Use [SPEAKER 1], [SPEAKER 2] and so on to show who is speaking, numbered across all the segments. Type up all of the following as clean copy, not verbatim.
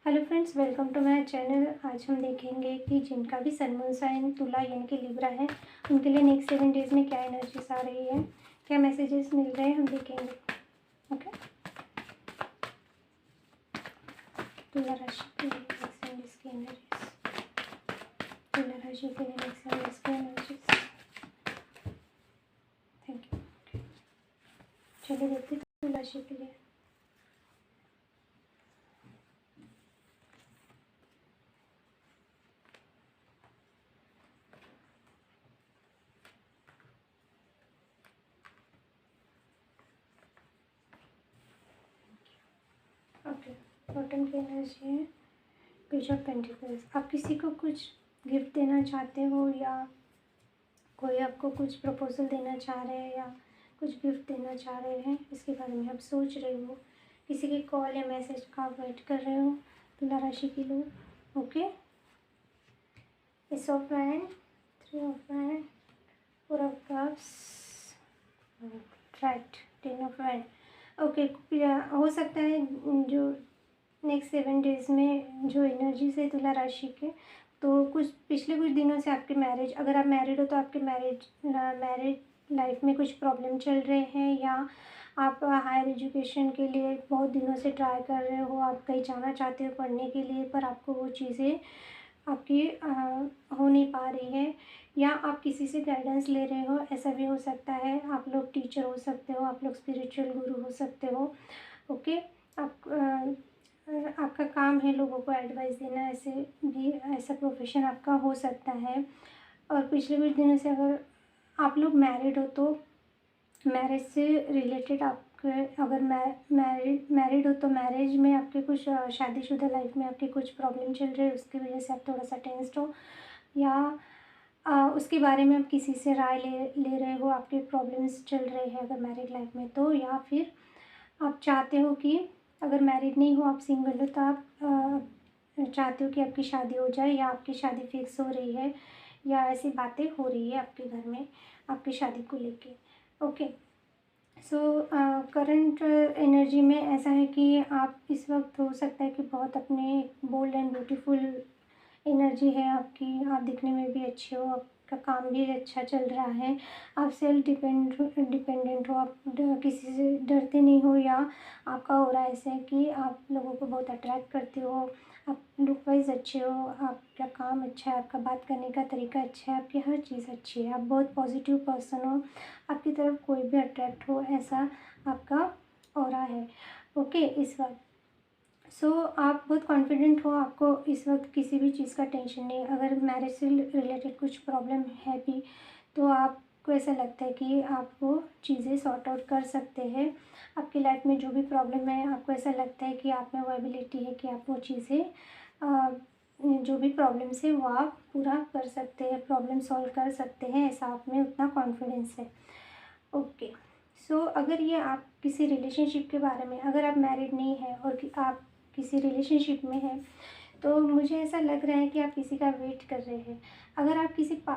[SPEAKER 1] Hello friends, welcome to my channel. आज हम देखेंगे कि जिनका भी सन मून साइन तुला यानी कि लिब्रा है, उनके लिए नेक्स्ट 7 डेज़ में क्या एनर्जीज आ रही है, क्या मैसेजेस मिल रहे हैं, हम देखेंगे। ओके, तुला राशि के लिए नेक्स्ट 7 डेज़ की एनर्जीज, तुला राशि के लिए नेक्स्ट 7 डेज़ की एनर्जीज। Thank you. चलिए देखते हैं तुला राशि के लिए। ओके, बॉटम की एनर्जी है पेज ऑफ पेंटिकल्स। आप किसी को कुछ गिफ्ट देना चाहते हो या कोई आपको कुछ प्रपोजल देना चाह रहे हैं या कुछ गिफ्ट देना चाह रहे हैं, इसके बारे में आप सोच रहे हो। किसी के कॉल या मैसेज का आप वेट कर रहे हो, तुला राशि के लोग। Okay, S of hand, 3 of hand, 4 of cups, right, 10 of hand. Okay, हो सकता है जो नेक्स्ट 7 डेज़ में जो एनर्जीज है तुला राशि के, तो पिछले कुछ दिनों से आपके मैरिज, अगर आप मैरिड हो तो आपके मैरिड लाइफ में कुछ प्रॉब्लम चल रहे हैं, या आप हायर एजुकेशन के लिए बहुत दिनों से ट्राई कर रहे हो, आप कहीं जाना चाहते हो पढ़ने के लिए, पर आपको वो चीज़ें आपकी हो नहीं पा रही है, या आप किसी से गाइडेंस ले रहे हो, ऐसा भी हो सकता है। आप लोग टीचर हो सकते हो, आप लोग स्पिरिचुअल गुरु हो सकते हो। ओके, आप आपका काम है लोगों को एडवाइस देना, ऐसे भी ऐसा प्रोफेशन आपका हो सकता है। और पिछले कुछ दिनों से अगर आप लोग मैरिड हो तो मैरिज से रिलेटेड आपके, अगर मैरिड हो तो मैरिज में आपके कुछ शादीशुदा लाइफ में आपके कुछ प्रॉब्लम चल रहे हैं, उसकी वजह से आप थोड़ा सा टेंस्ड हो, या उसके बारे में आप किसी से राय ले रहे हो, आपके प्रॉब्लम्स चल रहे हैं अगर मैरिड लाइफ में तो, या फिर आप चाहते हो कि अगर मैरिड नहीं हो, आप सिंगल हो, तो आप चाहते हो कि आपकी शादी हो जाए, या आपकी शादी फिक्स हो रही है, या ऐसी बातें हो रही है आपके घर में आपकी शादी को लेके। ओके, सो करंट एनर्जी में ऐसा है कि आप इस वक्त हो सकता है कि बहुत अपने बोल्ड एंड ब्यूटीफुल एनर्जी है आपकी, आप दिखने में भी अच्छे हो, आपका काम भी अच्छा चल रहा है, आप सेल्फ डिपेंडेंट हो, आप किसी से डरते नहीं हो, या आपका हो रहा है ऐसा है कि आप लोगों को बहुत अट्रैक्ट करते हो, आप लुक वाइज अच्छे हो, आपका काम अच्छा है, आपका बात करने का तरीका अच्छा है, आपकी हर चीज़ अच्छी है, आप बहुत पॉजिटिव पर्सन हो, आपकी तरफ कोई भी अट्रैक्ट हो, ऐसा आपका ऑरा है। ओके, इस वक्त आप बहुत कॉन्फिडेंट हो, आपको इस वक्त किसी भी चीज़ का टेंशन नहीं। अगर मैरिज से रिलेटेड कुछ प्रॉब्लम है भी तो आपको ऐसा लगता है कि आप वो चीज़ें सॉर्ट आउट कर सकते हैं। आपकी लाइफ में जो भी प्रॉब्लम है, आपको ऐसा लगता है कि आप में वो एबिलिटी है कि आप वो चीज़ें जो भी प्रॉब्लम्स है वो आप पूरा कर सकते हैं, प्रॉब्लम सॉल्व कर सकते हैं, ऐसा आप में उतना कॉन्फिडेंस है। ओके, अगर ये आप किसी रिलेशनशिप के बारे में, अगर आप मैरिड नहीं हैं और कि आप किसी रिलेशनशिप में हैं, तो मुझे ऐसा लग रहा है कि आप किसी का वेट कर रहे हैं। अगर आप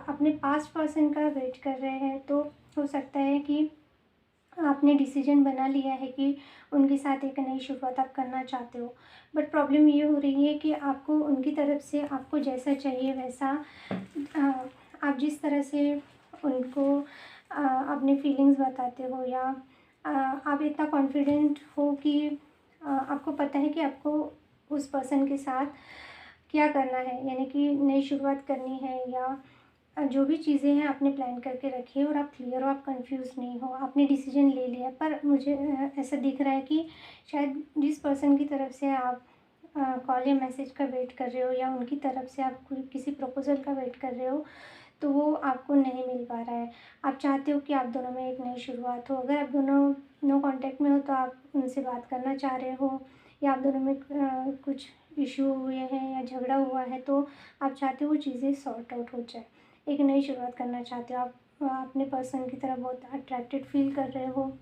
[SPEAKER 1] अपने पास्ट पर्सन का वेट कर रहे हैं तो हो सकता है कि आपने डिसीजन बना लिया है कि उनके साथ एक नई शुरुआत आप करना चाहते हो, बट प्रॉब्लम ये हो रही है कि आपको उनकी तरफ से आपको जैसा चाहिए वैसा आप जिस तरह से उनको अपने फीलिंग्स बताते हो, या आप इतना कॉन्फिडेंट हो कि आपको पता है कि आपको उस पर्सन के साथ क्या करना है, यानी कि नई शुरुआत करनी है, या जो भी चीज़ें हैं आपने प्लान करके रखी है और आप क्लियर हो, आप कंफ्यूज नहीं हो, आपने डिसीजन ले लिया। पर मुझे ऐसा दिख रहा है कि शायद जिस पर्सन की तरफ से आप कॉल या मैसेज का वेट कर रहे हो, या उनकी तरफ से आप किसी प्रपोज़ल का वेट कर रहे हो, तो वो आपको नहीं मिल पा रहा है। आप चाहते हो कि आप दोनों में एक नई शुरुआत हो। अगर आप दोनों नो कांटेक्ट में हो तो आप उनसे बात करना चाह रहे हो, या आप दोनों में कुछ इशू हुए हैं या झगड़ा हुआ है, तो आप चाहते हो वो चीज़ें सॉर्ट आउट हो जाए, एक नई शुरुआत करना चाहते हो। आप अपने पर्सन की तरफ बहुत अट्रैक्टेड फील कर रहे हो,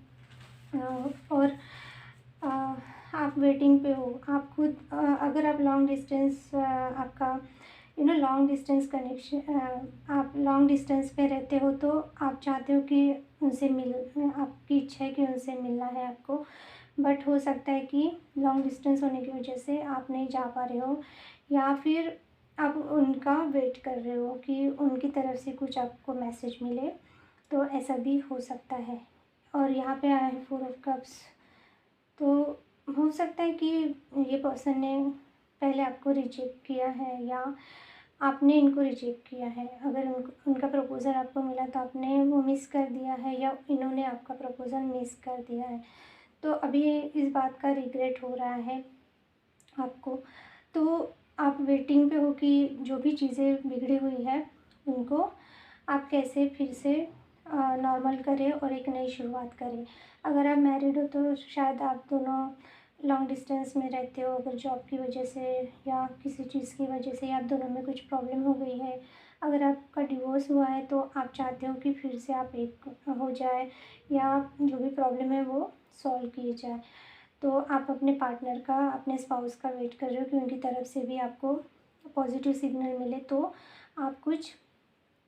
[SPEAKER 1] और आप वेटिंग पे हो। आप खुद अगर आप लॉन्ग डिस्टेंस आपका लॉन्ग डिस्टेंस कनेक्शन, आप लॉन्ग डिस्टेंस पे रहते हो तो आप चाहते हो कि उनसे आपकी इच्छा है कि उनसे मिलना है आपको, बट हो सकता है कि लॉन्ग डिस्टेंस होने की वजह से आप नहीं जा पा रहे हो, या फिर आप उनका वेट कर रहे हो कि उनकी तरफ से कुछ आपको मैसेज मिले, तो ऐसा भी हो सकता है। और यहाँ पे आया है 4 ऑफ कप्स, तो हो सकता है कि ये पर्सन ने पहले आपको रिजेक्ट किया है, या आपने इनको रिजेक्ट किया है। अगर उनका प्रपोज़ल आपको मिला तो आपने वो मिस कर दिया है, या इन्होंने आपका प्रपोज़ल मिस कर दिया है। तो अभी इस बात का रिग्रेट हो रहा है आपको। तो आप वेटिंग पे हो कि जो भी चीज़ें बिगड़ी हुई है उनको आप कैसे फिर से नॉर्मल करें और एक नई शुरुआत करें। अगर आप मैरिड हो तो शायद आप दोनों लॉन्ग डिस्टेंस में रहते हो, अगर जॉब की वजह से या किसी चीज़ की वजह से आप दोनों में कुछ प्रॉब्लम हो गई है। अगर आपका डिवोर्स हुआ है तो आप चाहते हो कि फिर से आप एक हो जाए, या जो भी प्रॉब्लम है वो सॉल्व किए जाए। तो आप अपने पार्टनर का, अपने स्पाउस का वेट कर रहे हो कि उनकी तरफ से भी आपको पॉजिटिव सिग्नल मिले, तो आप कुछ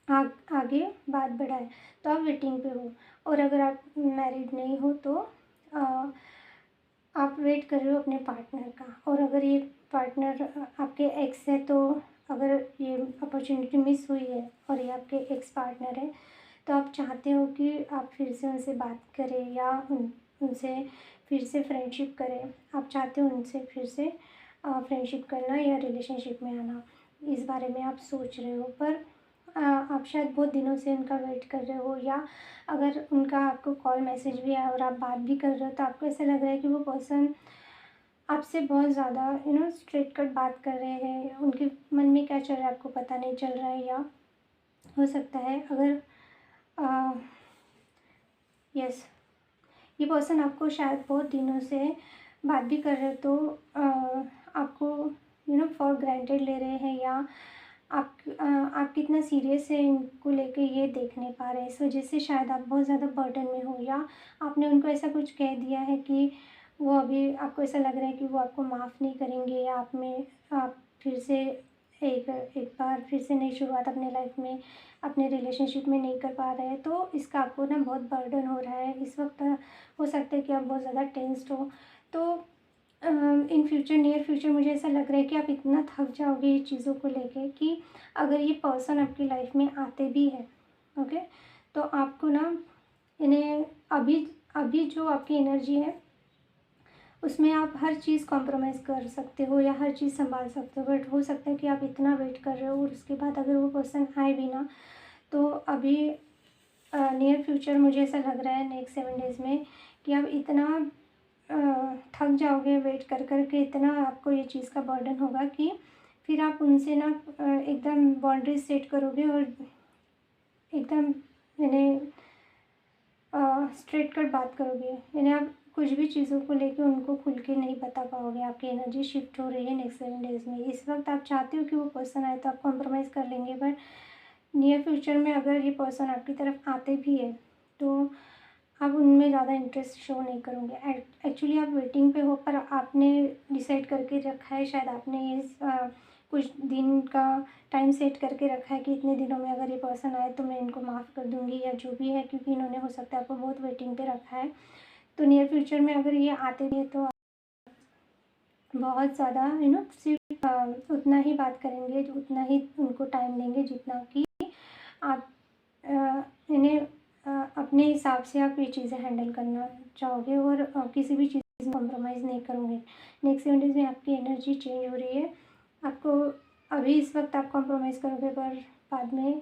[SPEAKER 1] आगे बात बढ़ाएं। तो आप वेटिंग पे हो। और अगर आप मैरिड नहीं हो तो आप वेट कर रहे हो अपने पार्टनर का। और अगर ये पार्टनर आपके एक्स है, तो अगर ये अपॉर्चुनिटी मिस हुई है और ये आपके एक्स पार्टनर है, तो आप चाहते हो कि आप फिर से उनसे बात करें, या उनसे फिर से फ्रेंडशिप करें। आप चाहते हो उनसे फिर से फ्रेंडशिप करना या रिलेशनशिप में आना। इस बारे में आप सोच रहे हो, पर आप शायद बहुत दिनों से उनका वेट कर रहे हो, या अगर उनका आपको कॉल मैसेज भी आया और आप बात भी कर रहे हो तो आपको ऐसा लग रहा है कि वो पर्सन आपसे बहुत ज़्यादा स्ट्रेट कट बात कर रहे हैं। उनके मन में क्या चल रहा है आपको पता नहीं चल रहा है। या हो सकता है अगर यस, ये पर्सन आपको शायद बहुत दिनों से बात भी कर रहे हो तो आपको फॉर ग्रांटेड ले रहे हैं, या आप कितना सीरियस है इनको लेके ये देख नहीं पा रहे। इस वजह से शायद आप बहुत ज़्यादा बर्डन में हो, या आपने उनको ऐसा कुछ कह दिया है कि वो अभी आपको ऐसा लग रहा है कि वो आपको माफ़ नहीं करेंगे, या आप फिर से एक एक बार फिर से नई शुरुआत अपने लाइफ में, अपने रिलेशनशिप में नहीं कर पा रहे हैं। तो इसका आपको ना बहुत बर्डन हो रहा है इस वक्त। हो सकता है कि आप बहुत ज़्यादा टेंस्ड हो। तो इन फ्यूचर, नियर फ्यूचर मुझे ऐसा लग रहा है कि आप इतना थक जाओगे ये चीज़ों को लेके कि अगर ये पर्सन आपकी लाइफ में आते भी हैं, ओके, तो आपको ना इन्हें अभी अभी जो आपकी एनर्जी है उसमें आप हर चीज़ कॉम्प्रोमाइज़ कर सकते हो, या हर चीज़ संभाल सकते हो। बट हो सकता है कि आप इतना वेट कर रहे हो और उसके बाद अगर वो पर्सन आए भी ना, तो अभी नियर फ्यूचर मुझे ऐसा लग रहा है नेक्स्ट 7 डेज़ में कि आप इतना थक जाओगे वेट कर कर के, इतना आपको ये चीज़ का बर्डन होगा कि फिर आप उनसे ना एकदम बाउंड्रीज सेट करोगे और एकदम यानी स्ट्रेट कट बात करोगे। यानी आप कुछ भी चीज़ों को लेके उनको खुल के नहीं बता पाओगे। आपकी एनर्जी शिफ्ट हो रही है नेक्स्ट 7 डेज़ में। इस वक्त आप चाहते हो कि वो पर्सन आए तो आप कॉम्प्रोमाइज़ कर लेंगे, बट नियर फ्यूचर में अगर ये पर्सन आपकी तरफ आते भी है तो आप उनमें ज़्यादा इंटरेस्ट शो नहीं करोगे। एक्चुअली आप वेटिंग पे हो, पर आपने डिसाइड करके रखा है, शायद आपने ये कुछ दिन का टाइम सेट करके रखा है कि इतने दिनों में अगर ये पर्सन आए तो मैं इनको माफ़ कर दूँगी, या जो भी है, क्योंकि इन्होंने हो सकता है आपको बहुत वेटिंग पे रखा है। तो नियर फ्यूचर में अगर ये आते भी हैं तो बहुत ज़्यादा सिर्फ उतना ही बात करेंगे, उतना ही उनको टाइम देंगे जितना कि आप इन्हें अपने हिसाब से आप ये चीज़ें हैंडल करना चाहोगे, और किसी भी चीज़ में कॉम्प्रोमाइज़ नहीं करोगे। नेक्स्ट 7 डेज़ में आपकी एनर्जी चेंज हो रही है। आपको अभी इस वक्त आप कॉम्प्रोमाइज़ करोगे, पर बाद में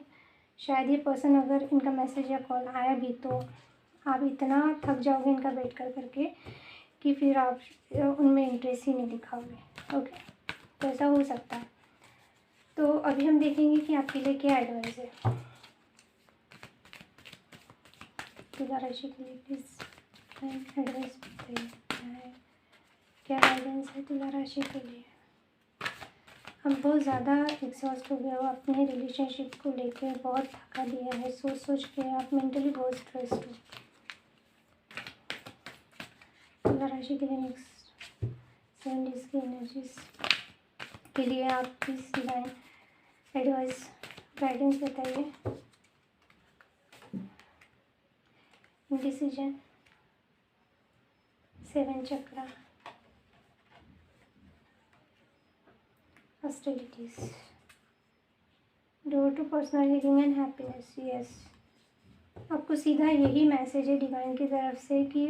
[SPEAKER 1] शायद ये पर्सन अगर इनका मैसेज या कॉल आया भी तो आप इतना थक जाओगे इनका वेट कर करके कि फिर आप उनमें इंटरेस्ट ही नहीं दिखाओगे। ओके, तो ऐसा हो सकता है। तो अभी हम देखेंगे कि आपके लिए क्या एडवाइस है। तुला राशि के लिए प्लीज़ एडवाइस बताइए, क्या गाइडेंस है तुला राशि के लिए। हम बहुत ज़्यादा एग्जॉस्ट हो गए हो अपने रिलेशनशिप को लेके, बहुत थका दिया है सोच सोच के, आप मेंटली बहुत स्ट्रेस्ड हो। तुला राशि के लिए नेक्स्ट 7 डेज़ की एनर्जीज के लिए आप प्लीज़ डिवाइन एडवाइस गाइडेंस बताइए। Decision, 7 chakra, hostilities, door to personal healing and happiness. Yes, आपको सीधा यही मैसेज है डिवाइन की तरफ से कि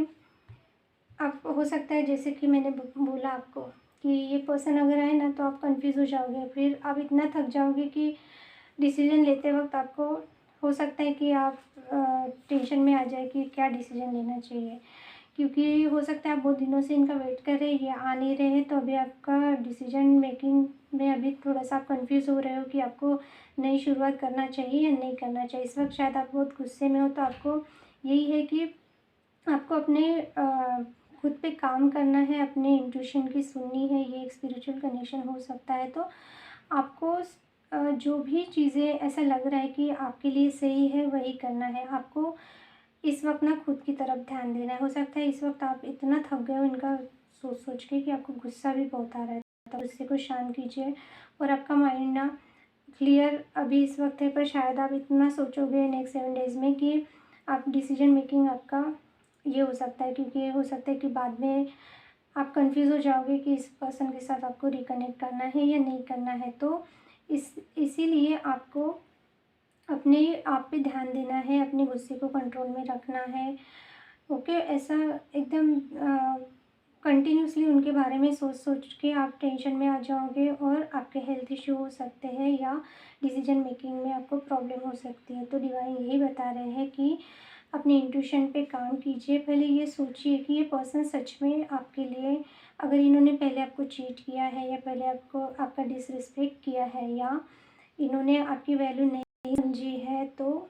[SPEAKER 1] आप, हो सकता है जैसे कि मैंने बोला आपको कि ये पर्सन अगर आए ना तो आप कंफ्यूज हो जाओगे, फिर आप इतना थक जाओगे कि डिसीजन लेते वक्त आपको हो सकता है कि आप टेंशन में आ जाए कि क्या डिसीजन लेना चाहिए, क्योंकि हो सकता है आप बहुत दिनों से इनका वेट कर रहे हैं, ये आ नहीं रहे हैं, तो अभी आपका डिसीजन मेकिंग में अभी थोड़ा सा आप कंफ्यूज हो रहे हो कि आपको नई शुरुआत करना चाहिए या नहीं करना चाहिए। इस वक्त शायद आप बहुत गुस्से में हो, तो आपको यही है कि आपको अपने खुद पे काम करना है, अपने इंट्यूशन की सुननी है। ये एक स्पिरिचुअल कनेक्शन हो सकता है। तो आपको जो भी चीज़ें ऐसा लग रहा है कि आपके लिए सही है वही करना है। आपको इस वक्त ना खुद की तरफ ध्यान देना है। हो सकता है इस वक्त आप इतना थक गए हो इनका सोच सोच के कि आपको गुस्सा भी बहुत आ रहा है, तो गुस्से को शांत कीजिए और आपका माइंड ना क्लियर अभी इस वक्त है, पर शायद आप इतना सोचोगे नेक्स्ट 7 डेज़ में कि आप डिसीजन मेकिंग आपका ये हो सकता है, क्योंकि हो सकता है कि बाद में आप कंफ्यूज हो जाओगे कि इस पर्सन के साथ आपको रिकनेक्ट करना है या नहीं करना है। तो इसीलिए आपको अपने आप पे ध्यान देना है, अपने गुस्से को कंट्रोल में रखना है। ओके, ऐसा एकदम कंटिन्यूसली उनके बारे में सोच सोच के आप टेंशन में आ जाओगे और आपके हेल्थ इश्यू हो सकते हैं या डिसीजन मेकिंग में आपको प्रॉब्लम हो सकती है। तो डिवाइन यही बता रहे हैं कि अपने इंट्यूशन पे काम कीजिए। पहले ये सोचिए कि ये पर्सन सच में आपके लिए, अगर इन्होंने पहले आपको चीट किया है या पहले आपको आपका डिसरिस्पेक्ट किया है या इन्होंने आपकी वैल्यू नहीं समझी है, तो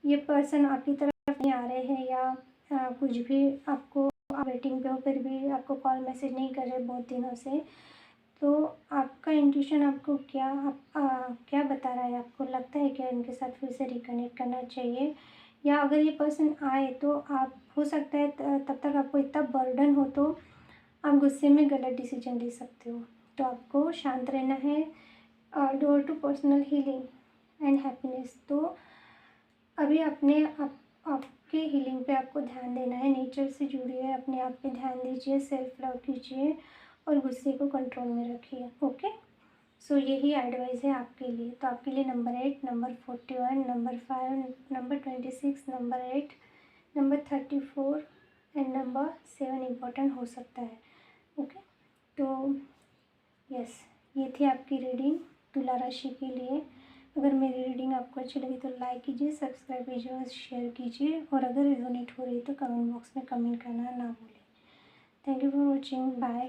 [SPEAKER 1] ये पर्सन आपकी तरफ नहीं आ रहे हैं या कुछ भी आपको, आप वेटिंग पे हो फिर भी आपको कॉल मैसेज नहीं कर रहे बहुत दिनों से, तो आपका इंट्यूशन आपको क्या बता रहा है? आपको लगता है कि इनके साथ फिर से रिकनेक्ट करना चाहिए, या अगर ये पर्सन आए तो आप, हो सकता है तब तक आपको इतना बर्डन हो तो आप गुस्से में गलत डिसीजन ले सकते हो। तो आपको शांत रहना है। Door to personal healing and happiness, तो अभी अपने आपके हीलिंग पे आपको ध्यान देना है। नेचर से जुड़िए, अपने आप पे ध्यान दीजिए, सेल्फ लव कीजिए और गुस्से को कंट्रोल में रखिए। ओके, सो यही एडवाइस है आपके लिए। तो आपके लिए number 8, number 41, number 5, number 26, number 8, number 34 and number 7 important हो सकता है। ओके, तो यस, ये थी आपकी रीडिंग तुला राशि के लिए। अगर मेरी रीडिंग आपको अच्छी लगी तो लाइक कीजिए, सब्सक्राइब कीजिए और शेयर कीजिए, और अगर रिजोनेट हो रही है तो कमेंट बॉक्स में कमेंट करना ना भूलें। Thank you for watching, bye.